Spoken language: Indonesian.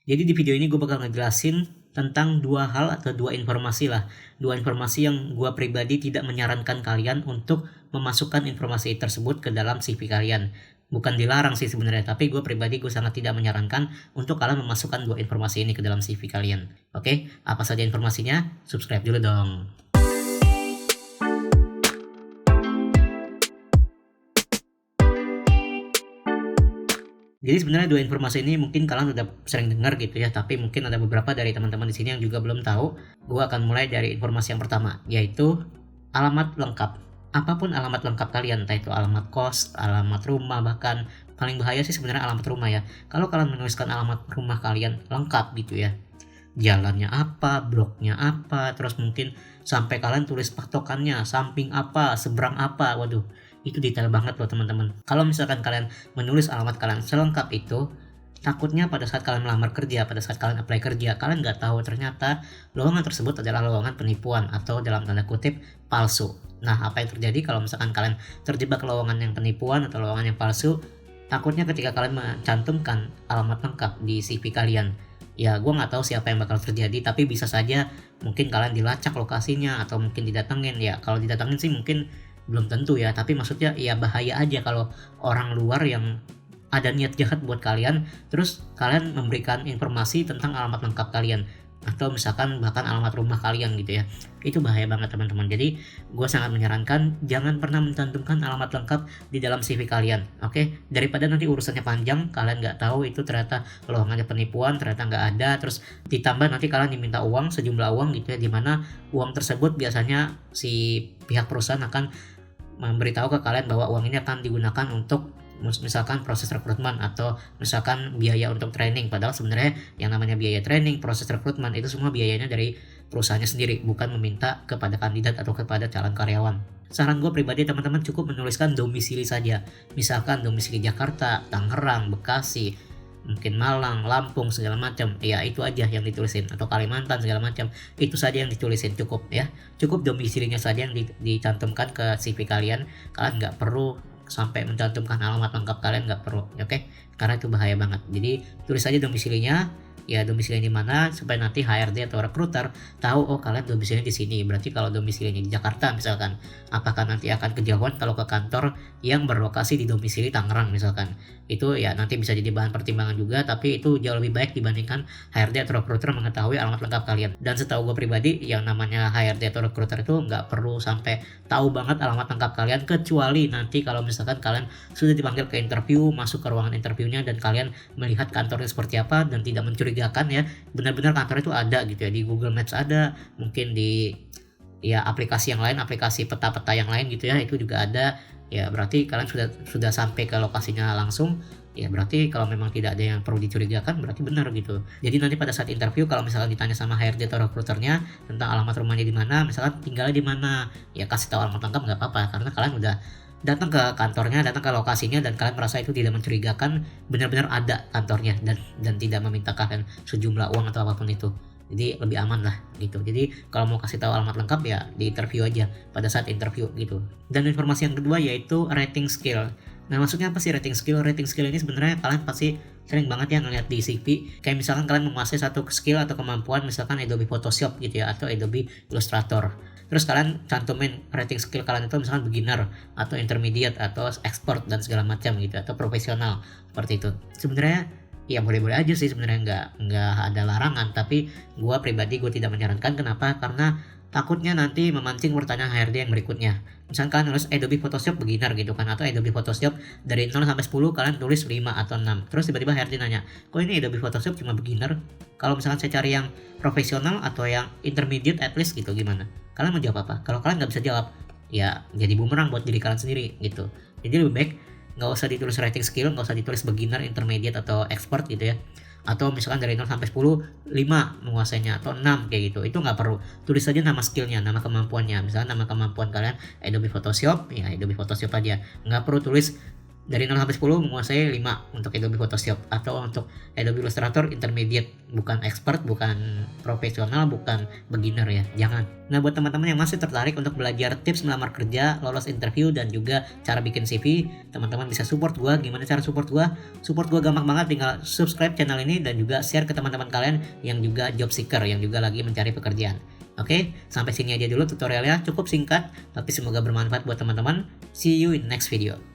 Jadi di video ini gue bakal ngejelasin tentang dua hal atau dua informasi lah. Dua informasi yang gue pribadi tidak menyarankan kalian untuk memasukkan informasi tersebut ke dalam CV kalian. Bukan dilarang sih sebenarnya, tapi gue pribadi gue sangat tidak menyarankan untuk kalian memasukkan dua informasi ini ke dalam CV kalian. Oke, apa saja informasinya? Subscribe dulu dong. Jadi sebenarnya dua informasi ini mungkin kalian udah sering dengar gitu ya, tapi mungkin ada beberapa dari teman-teman di sini yang juga belum tahu. Gue akan mulai dari informasi yang pertama, yaitu alamat lengkap. Apapun alamat lengkap kalian, entah itu alamat kos, alamat rumah, bahkan paling bahaya sih sebenarnya alamat rumah ya. Kalau kalian menuliskan alamat rumah kalian lengkap gitu ya, jalannya apa, bloknya apa, terus mungkin sampai kalian tulis patokannya, samping apa, seberang apa, waduh, itu detail banget loh teman-teman. Kalau misalkan kalian menulis alamat kalian selengkap itu, takutnya pada saat kalian melamar kerja, pada saat kalian apply kerja, kalian nggak tahu ternyata lowongan tersebut adalah lowongan penipuan atau dalam tanda kutip palsu. Nah, apa yang terjadi kalau misalkan kalian terjebak lowongan yang penipuan atau lowongan yang palsu? Takutnya ketika kalian mencantumkan alamat lengkap di CV kalian, ya gue nggak tahu siapa yang bakal terjadi, tapi bisa saja mungkin kalian dilacak lokasinya atau mungkin didatengin. Ya kalau didatengin sih mungkin belum tentu ya, tapi maksudnya ya bahaya aja kalau orang luar yang ada niat jahat buat kalian, terus kalian memberikan informasi tentang alamat lengkap kalian atau misalkan bahkan alamat rumah kalian gitu ya. Itu bahaya banget teman-teman. Jadi gue sangat menyarankan jangan pernah mencantumkan alamat lengkap di dalam CV kalian, oke? Daripada nanti urusannya panjang, kalian nggak tahu itu ternyata lowongannya penipuan, ternyata nggak ada, terus ditambah nanti kalian diminta uang, sejumlah uang gitu ya, dimana uang tersebut biasanya si pihak perusahaan akan memberitahu ke kalian bahwa uang ini akan digunakan untuk misalkan proses rekrutmen atau misalkan biaya untuk training, padahal sebenarnya yang namanya biaya training, proses rekrutmen itu semua biayanya dari perusahaannya sendiri, bukan meminta kepada kandidat atau kepada calon karyawan. Saran gue pribadi teman-teman cukup menuliskan domisili saja, misalkan domisili Jakarta, Tangerang, Bekasi, mungkin Malang, Lampung segala macam, ya itu aja yang ditulisin, atau Kalimantan segala macam, itu saja yang ditulisin, cukup ya, cukup domisilinya saja yang dicantumkan ke CV kalian. Kalian nggak perlu sampai mencantumkan alamat lengkap kalian, nggak perlu, oke? Karena itu bahaya banget. Jadi tulis saja domisilinya, ya domisilinya di mana, supaya nanti HRD atau recruiter tahu oh kalian domisilinya di sini. Berarti kalau domisilinya di Jakarta misalkan, apakah nanti akan kejauhan kalau ke kantor yang berlokasi di domisili Tangerang misalkan. Itu ya nanti bisa jadi bahan pertimbangan juga, tapi itu jauh lebih baik dibandingkan HRD atau recruiter mengetahui alamat lengkap kalian. Dan setahu gue pribadi, yang namanya HRD atau recruiter itu nggak perlu sampai tahu banget alamat lengkap kalian, kecuali nanti kalau misalkan kalian sudah dipanggil ke interview, masuk ke ruangan interviewnya dan kalian melihat kantornya seperti apa dan tidak mencurigakan ya, benar-benar kantor itu ada gitu ya, di Google Maps ada, mungkin di ya aplikasi yang lain, aplikasi peta-peta yang lain gitu ya, itu juga ada. Ya berarti kalian sudah sampai ke lokasinya langsung. Ya berarti kalau memang tidak ada yang perlu dicurigakan, berarti benar gitu. Jadi nanti pada saat interview kalau misalkan ditanya sama HRD atau recruiternya tentang alamat rumahnya di mana, misalkan tinggalnya di mana, ya kasih tahu alamat lengkap nggak apa-apa, karena kalian udah datang ke kantornya, datang ke lokasinya, dan kalian merasa itu tidak mencurigakan, benar-benar ada kantornya dan tidak meminta kalian sejumlah uang atau apapun itu. Jadi lebih aman lah gitu. Jadi kalau mau kasih tahu alamat lengkap ya di interview aja, pada saat interview gitu. Dan informasi yang kedua yaitu rating skill. Nah maksudnya apa sih rating skill? Rating skill ini sebenarnya kalian pasti sering banget ya ngeliat di CV. Kayak misalkan kalian menguasai satu skill atau kemampuan, misalkan Adobe Photoshop gitu ya, atau Adobe Illustrator. Terus kalian cantumin rating skill kalian itu misalkan beginner atau intermediate atau expert dan segala macam gitu, atau profesional seperti itu. Sebenarnya ya boleh-boleh aja sih sebenarnya, nggak ada larangan, tapi gue pribadi gue tidak menyarankan. Kenapa? Karena takutnya nanti memancing pertanyaan HRD yang berikutnya. Misalkan kalian nulis Adobe Photoshop beginner gitu kan, atau Adobe Photoshop dari 0 sampai 10 kalian tulis 5 atau 6. Terus tiba-tiba HRD nanya, kok ini Adobe Photoshop cuma beginner? Kalau misalkan saya cari yang profesional atau yang intermediate at least gitu, gimana? Kalian mau jawab apa? Kalau kalian nggak bisa jawab, ya jadi bumerang buat diri kalian sendiri gitu. Jadi lebih baik nggak usah ditulis rating skill, nggak usah ditulis beginner, intermediate atau expert gitu ya. Atau misalkan dari 0 sampai 10, 5 menguasainya atau 6 kayak gitu. Itu nggak perlu. Tulis saja nama skillnya, nama kemampuannya. Misalkan nama kemampuan kalian Adobe Photoshop, ya Adobe Photoshop aja. Nggak perlu tulis Dari 0 sampai 10 menguasai 5 untuk Adobe Photoshop, atau untuk Adobe Illustrator intermediate, bukan expert, bukan profesional, bukan beginner ya, jangan. Nah, buat teman-teman yang masih tertarik untuk belajar tips melamar kerja, lolos interview, dan juga cara bikin CV, teman-teman bisa support gua. Gimana cara support gua? Support gua gampang banget, tinggal subscribe channel ini dan juga share ke teman-teman kalian yang juga job seeker, yang juga lagi mencari pekerjaan. Oke, sampai sini aja dulu tutorialnya, cukup singkat, tapi semoga bermanfaat buat teman-teman. See you in next video.